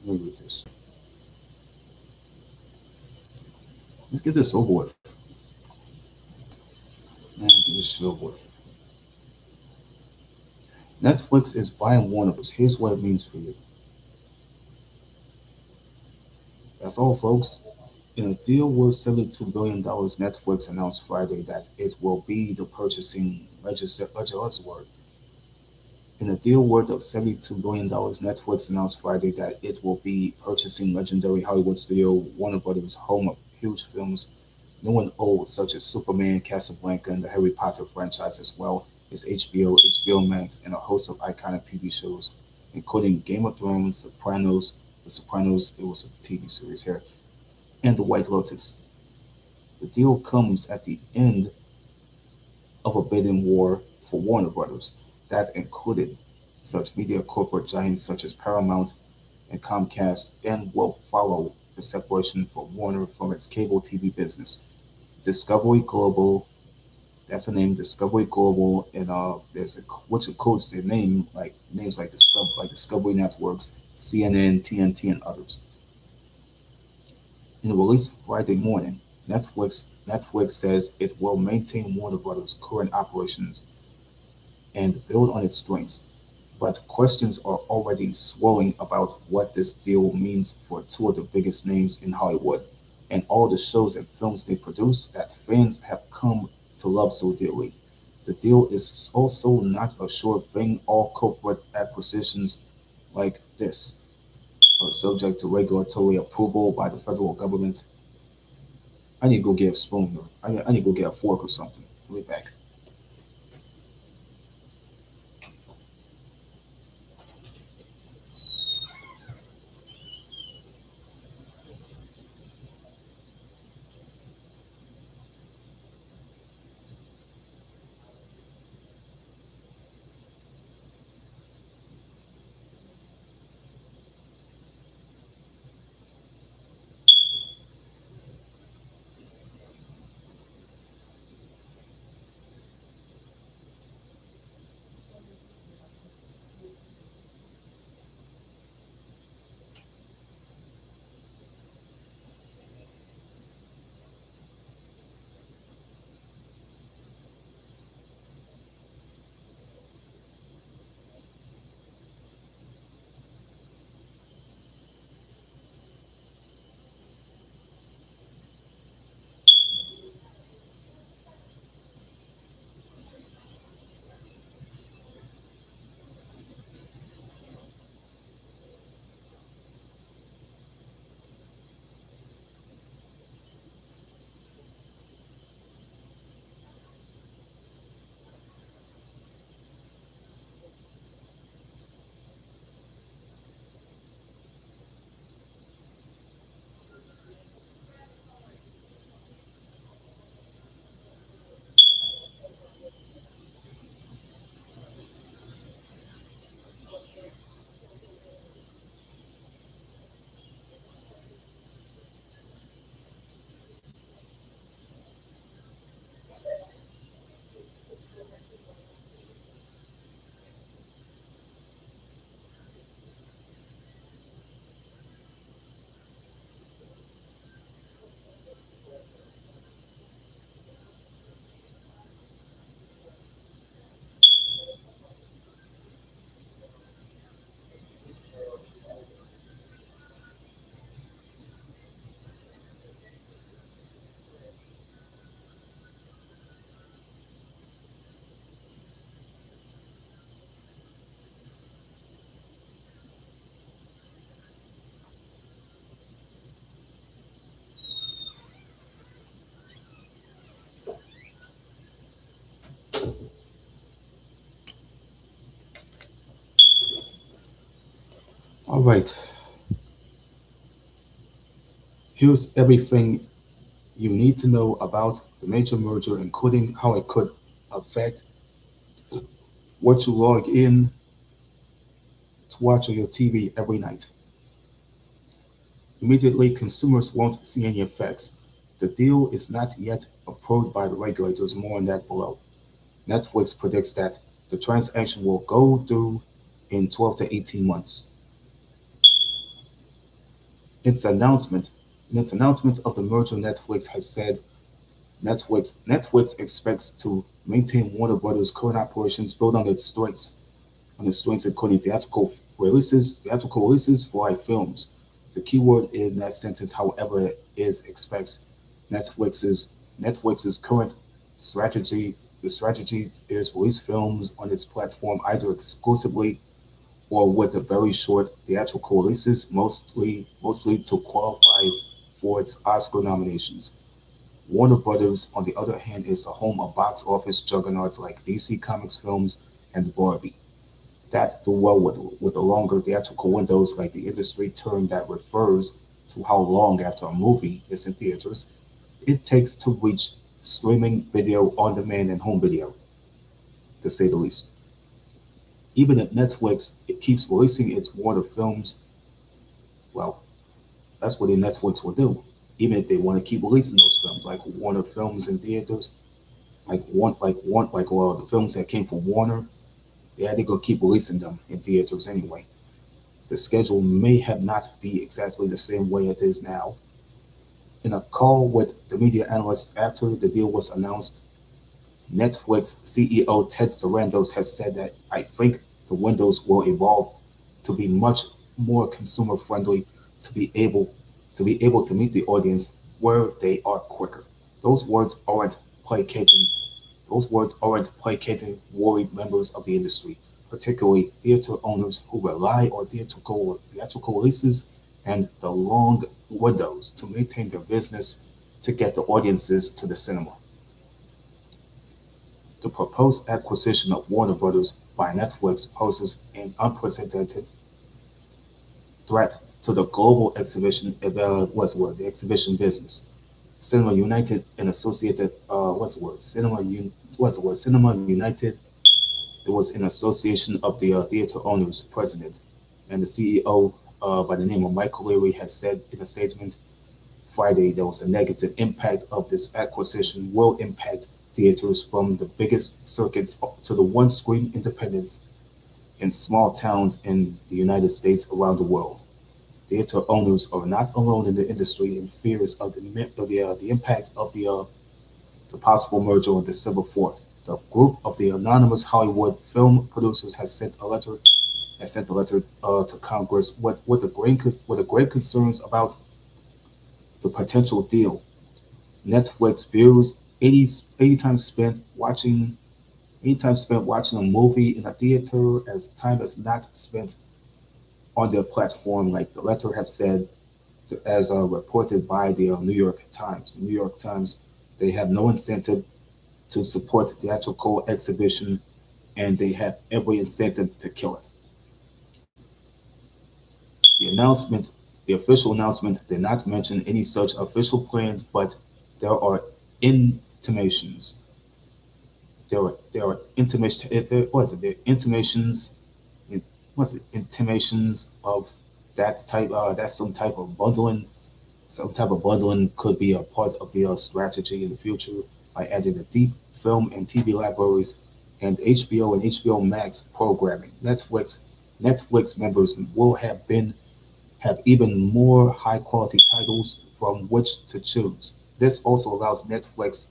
Let me read this. Let's get this over with. Man, get this shit over with. Netflix is buying Warner Bros. Here's what it means for you. That's all, folks. In a deal worth $72 billion, Netflix announced Friday that it will be the purchasing legislator. In a deal worth of $72 billion, Netflix announced Friday that it will be purchasing legendary Hollywood studio Warner Brothers, home of huge films new and old, such as Superman, Casablanca, and the Harry Potter franchise, as well as HBO, HBO Max, and a host of iconic TV shows, including Game of Thrones, Sopranos, The Sopranos, it was a TV series here, and The White Lotus. The deal comes at the end of a bidding war for Warner Brothers that included such media corporate giants such as Paramount and Comcast, and will follow the separation for Warner from its cable TV business. Discovery Global, that's the name, Discovery Global, and there's a which includes their names like Discovery Networks, CNN, TNT, and others. In a release Friday morning, Netflix says it will maintain Warner Brothers' current operations and build on its strengths, but questions are already swirling about what this deal means for two of the biggest names in Hollywood and all the shows and films they produce that fans have come to love so dearly. The deal is also not a sure thing. All corporate acquisitions like this are subject to regulatory approval by the federal government. I need to go get a spoon. I need to go get a fork or something. I'll be back. All right, here's everything you need to know about the major merger, including how it could affect what you log in to watch on your TV every night. Immediately, consumers won't see any effects. The deal is not yet approved by the regulators. More on that below. Netflix predicts that the transaction will go through in 12 to 18 months. Its announcement, in its announcement of the merger, Netflix has said Netflix expects to maintain Warner Brothers' current operations, build on its strengths, including theatrical releases for live films. The keyword in that sentence, however, is expects. Netflix's Netflix's current strategy. The strategy is release films on its platform either exclusively or with a very short theatrical releases, mostly to qualify for its Oscar nominations. Warner Brothers, on the other hand, is the home of box office juggernauts like DC Comics films and Barbie that do well with the longer theatrical windows, like the industry term that refers to how long after a movie is in theaters it takes to reach streaming video on demand and home video, to say the least. Even if Netflix it keeps releasing its Warner films, well, that's what the Netflix will do. Even if they want to keep releasing those films, like Warner films in theaters, like the films that came from Warner, yeah, they're gonna keep releasing them in theaters anyway. The schedule may have not be exactly the same way it is now. In a call with the media analysts after the deal was announced, Netflix CEO Ted Sarandos has said that I think the windows will evolve to be much more consumer friendly to be able to meet the audience where they are quicker. Those words aren't placating those words aren't placating worried members of the industry, particularly theater owners who rely on theatrical releases and the long windows to maintain their business to get the audiences to the cinema. The proposed acquisition of Warner Brothers by Netflix poses an unprecedented threat to the global the exhibition business. Cinema United and Associated what's the word Cinema what's the word Cinema United. It was an association of the theater owners president and the CEO by the name of Michael Leary has said in a statement Friday there was a negative impact of this acquisition will impact theaters from the biggest circuits to the one screen independents in small towns in the United States around the world. Theater owners are not alone in the industry in fears of the impact of the possible merger on December 4th. The group of the anonymous Hollywood film producers has sent a letter to Congress with the great concerns about the potential deal. Netflix views 80 times spent watching 80 times spent watching a movie in a theater as time is not spent on their platform, like the letter has said, as reported by the New York Times. The New York Times, they have no incentive to support theatrical exhibition, and they have every incentive to kill it. The announcement, the official announcement, did not mention any such official plans, but there are intimations. There was it? There intimations. What's it? Intimations of that type. That's some type of bundling could be a part of the strategy in the future by adding the deep film and TV libraries and HBO and HBO Max programming. Netflix members will have even more high quality titles from which to choose. This also allows the Netflix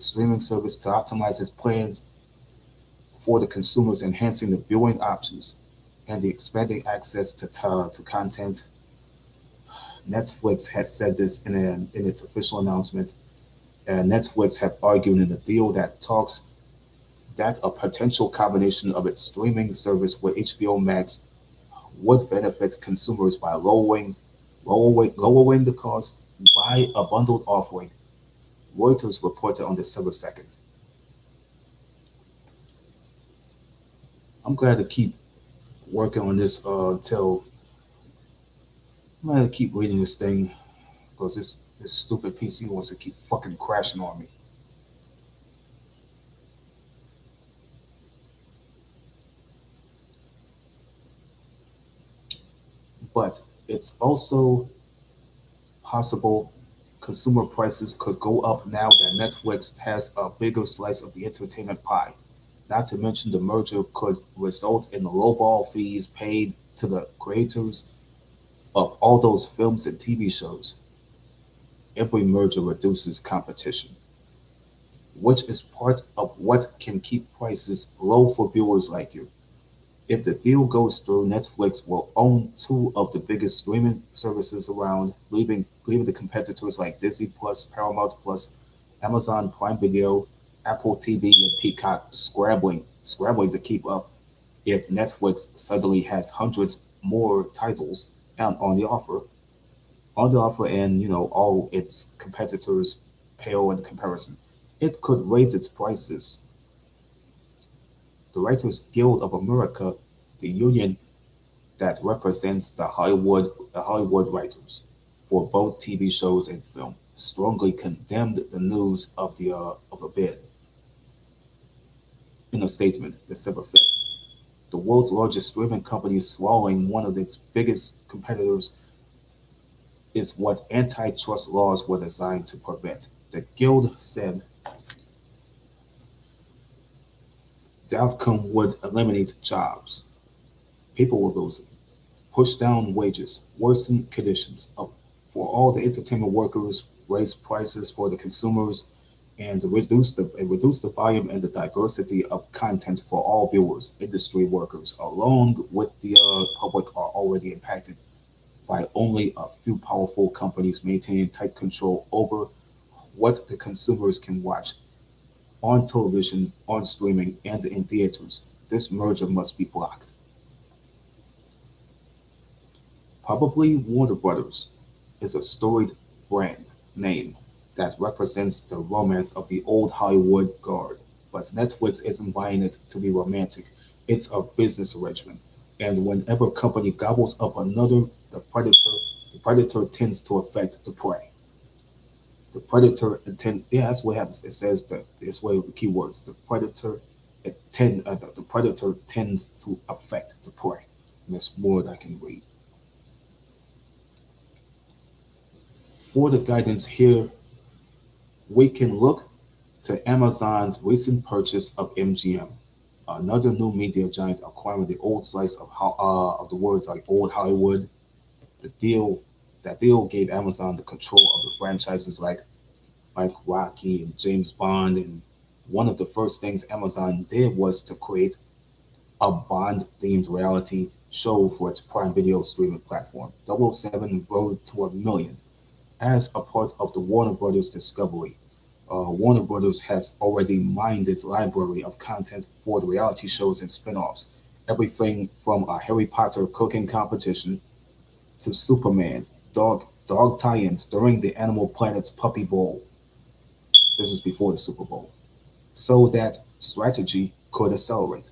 streaming service, to optimize its plans for the consumers, enhancing the viewing options and the expanding access to content. Netflix has said this in its official announcement, and Netflix have argued in the deal that a potential combination of its streaming service with HBO Max would benefit consumers by lowering the cost by a bundled offering. Reuters reported on December 2nd. I'm glad to keep working on this until I'm gonna keep reading this thing because this stupid PC wants to keep fucking crashing on me. But it's also possible consumer prices could go up now that Netflix has a bigger slice of the entertainment pie. Not to mention the merger could result in lowball fees paid to the creators Of all those films and TV shows, every merger reduces competition, which is part of what can keep prices low for viewers like you. If the deal goes through, Netflix will own two of the biggest streaming services around, leaving the competitors like Disney Plus, Paramount Plus, Amazon Prime Video, Apple TV, and Peacock scrambling to keep up if Netflix suddenly has hundreds more titles on the offer, and all its competitors pale in comparison. It could raise its prices. The Writers Guild of America, the union that represents the Hollywood writers for both TV shows and film, strongly condemned the news of a bid in a statement December 5th. The world's largest streaming company swallowing one of its biggest competitors is what antitrust laws were designed to prevent. The Guild said the outcome would eliminate jobs. People were losing, push down wages, worsen conditions for all the entertainment workers, raise prices for the consumers, and reduce the volume and the diversity of content for all viewers. Industry workers, along with the public, are already impacted by only a few powerful companies maintaining tight control over what the consumers can watch on television, on streaming, and in theaters. This merger must be blocked. Probably Warner Brothers is a storied brand name that represents the romance of the old Hollywood guard. But Netflix isn't buying it to be romantic. It's a business arrangement. And whenever a company gobbles up another, the predator the predator tends to affect the prey. Yeah, that's what happens. It says that this way with keywords. The predator tends to affect the prey. And that's more that I can read. For the guidance here, we can look to Amazon's recent purchase of MGM, another new media giant acquiring the old slice of the words like old Hollywood. The deal that deal gave Amazon the control of the franchises like Rocky and James Bond, and one of the first things Amazon did was to create a Bond-themed reality show for its Prime Video streaming platform. Double oh 007 Road to a Million as a part of the Warner Brothers Discovery. Warner Brothers has already mined its library of content for the reality shows and spin-offs. Everything from a Harry Potter cooking competition to Superman, dog tie-ins during the Animal Planet's Puppy Bowl. This is before the Super Bowl. So that strategy could accelerate.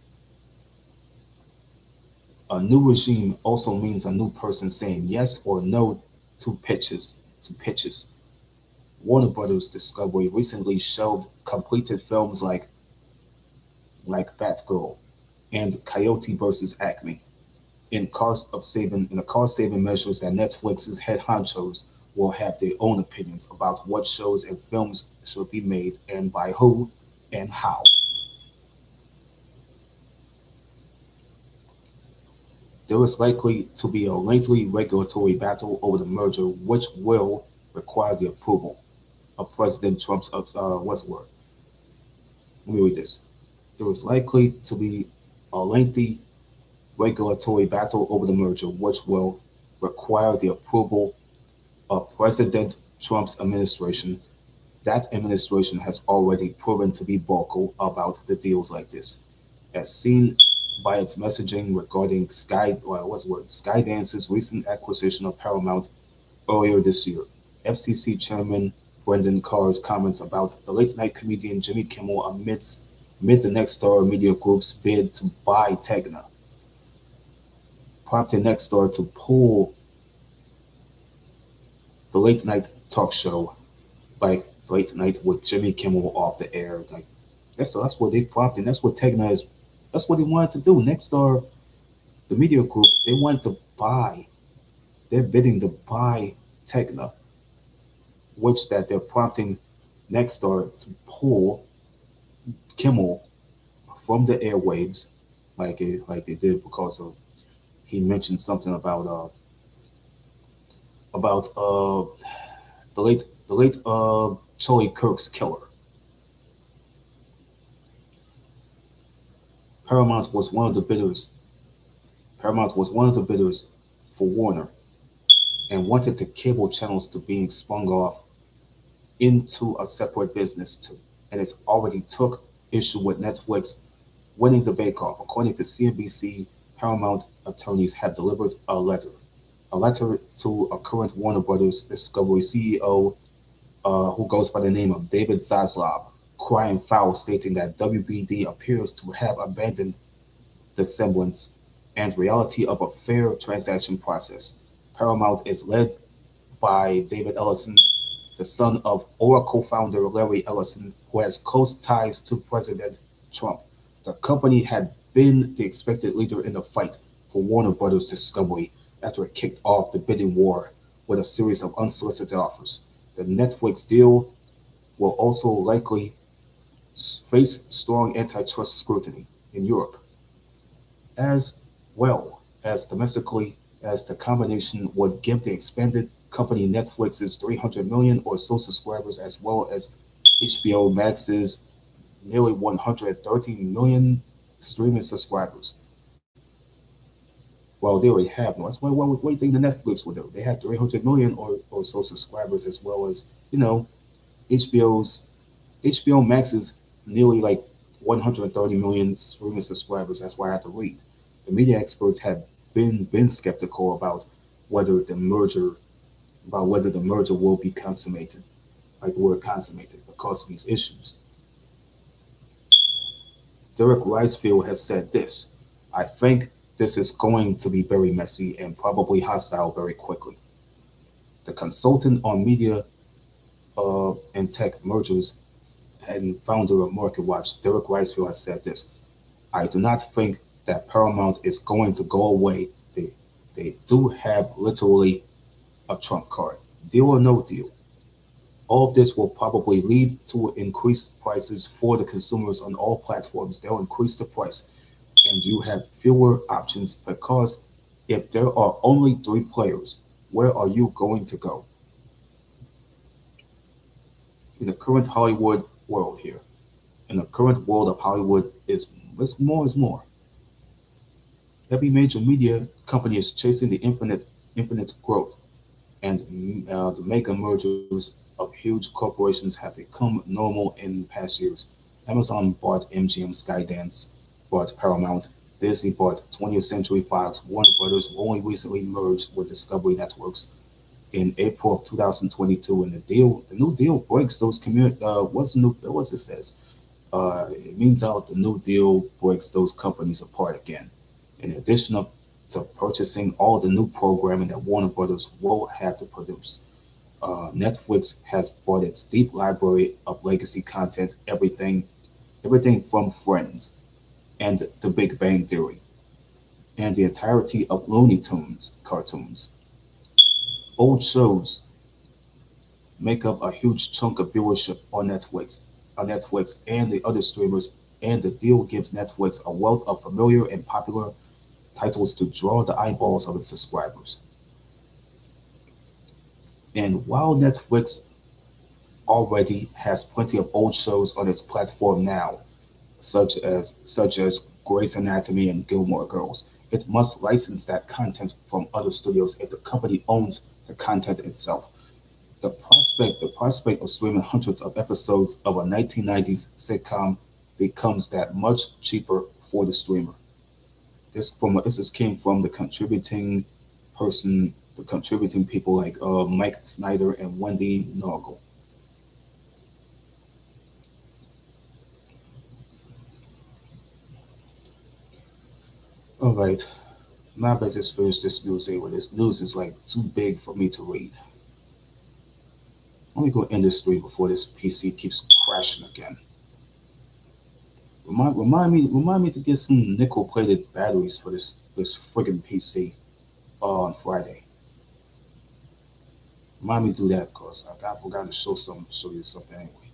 A new regime also means a new person saying yes or no to pitches. Warner Brothers Discovery recently shelved completed films like Batgirl and Coyote vs. Acme in the cost saving measures that Netflix's head honchos will have their own opinions about what shows and films should be made and by who and how. There is likely to be a lengthy regulatory battle over the merger, which will require the approval of President Trump's what's the word? Let me read this. There is likely to be a lengthy regulatory battle over the merger, which will require the approval of President Trump's administration. That administration has already proven to be vocal about the deals like this, as seen by its messaging regarding Skydance's recent acquisition of Paramount earlier this year. FCC Chairman Brendan Carr's comments about the late-night comedian Jimmy Kimmel amid the Nexstar Media Group's bid to buy Tegna, prompted Nexstar to pull the late-night talk show, like Late Night with Jimmy Kimmel, off the air. Like that's what they prompted. That's what Tegna is. That's what they wanted to do. Nexstar, the media group, they wanted to buy. They're bidding to buy Tegna, which that they're prompting Nexstar to pull Kimmel from the airwaves, like they did because of he mentioned something about about the late Charlie Kirk's killer. Paramount was one of the bidders. Paramount was one of the bidders for Warner and wanted the cable channels to being spun off into a separate business too. And it's already took issue with Netflix winning the bake-off. According to CNBC, Paramount attorneys have delivered a letter to a current Warner Brothers Discovery CEO who goes by the name of David Zaslav, crying foul, stating that WBD appears to have abandoned the semblance and reality of a fair transaction process. Paramount is led by David Ellison, the son of Oracle founder Larry Ellison, who has close ties to President Trump. The company had been the expected leader in the fight for Warner Brothers Discovery after it kicked off the bidding war with a series of unsolicited offers. The Netflix deal will also likely face strong antitrust scrutiny in Europe, as well as domestically, as the combination would give the expanded company Netflix's 300 million or so subscribers, as well as HBO Max's nearly 130 million streaming subscribers. Well, they already have no. That's what do you think the Netflix would do? They have 300 million or so subscribers, as well as, you know, HBO's HBO Max's nearly like 130 million streaming subscribers. That's why I had to read. The media experts have been skeptical whether the merger whether the merger will be consummated, like the word consummated, because of these issues. Derek Ricefield has said this: I think this is going to be very messy and probably hostile very quickly. The consultant on media and tech mergers and founder of MarketWatch, Derek Ricefield, has said this: I do not think that Paramount is going to go away. They do have literally a trump card. Deal or no deal. All of this will probably lead to increased prices for the consumers on all platforms. They'll increase the price, and you have fewer options because if there are only three players, where are you going to go in the current Hollywood world here? In the current world of Hollywood is more. Every major media company is chasing the infinite growth, and the mega mergers of huge corporations have become normal in past years. Amazon bought MGM, Skydance bought Paramount, Disney bought 20th Century Fox, Warner Brothers only recently merged with Discovery Networks in April of 2022, and the new deal breaks those what's it says? It means out the new deal breaks those companies apart again. In addition to purchasing all the new programming that Warner Brothers will have to produce. Netflix has bought its deep library of legacy content, everything from Friends and The Big Bang Theory, and the entirety of Looney Tunes cartoons. Old shows make up a huge chunk of viewership on Netflix and the other streamers, and the deal gives Netflix a wealth of familiar and popular titles to draw the eyeballs of its subscribers. And while Netflix already has plenty of old shows on its platform now, such as Grey's Anatomy and Gilmore Girls, it must license that content from other studios if the company owns the content itself. The prospect of streaming hundreds of episodes of a 1990s sitcom becomes that much cheaper for the streamer. This came from the contributing people like Mike Snyder and Wendy Noggle. All right, now let's just finish this news here. This news is like too big for me to read. Let me go industry before this PC keeps crashing again. Remind me to get some nickel-plated batteries for this friggin' PC on Friday. Remind me to do that because I forgot to show you something anyway.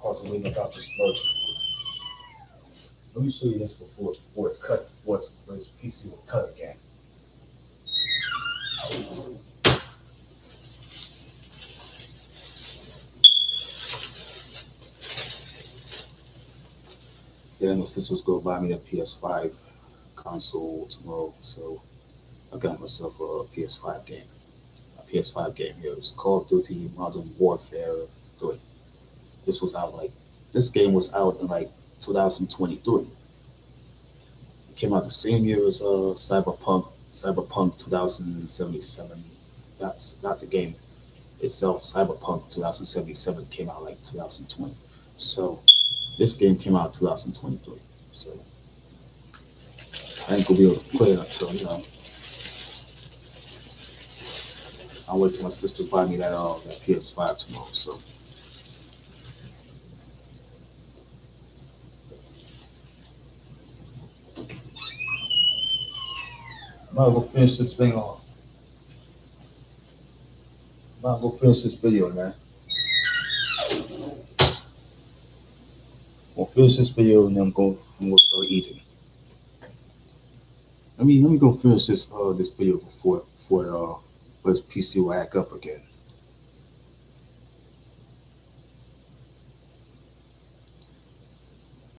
Also, reading about this merger. Let me show you this before it cuts, before this PC will cut again. Then my sister's gonna buy me a PS5 console tomorrow, so I got myself a PS5 game. A PS5 game here. It's Call of Duty Modern Warfare 3. This was out like this game was out in like 2023. It came out the same year as Cyberpunk 2077. That's not the game itself. Cyberpunk 2077 came out like 2020. So this game came out 2023. So I ain't gonna be able to play it until I'll wait till my sister buy me that PS5 tomorrow. So I'm gonna finish this thing off. I'm gonna finish this video, man. I'm gonna finish this video and then I'm gonna start eating. Let me go finish this video before this PC will hack up again.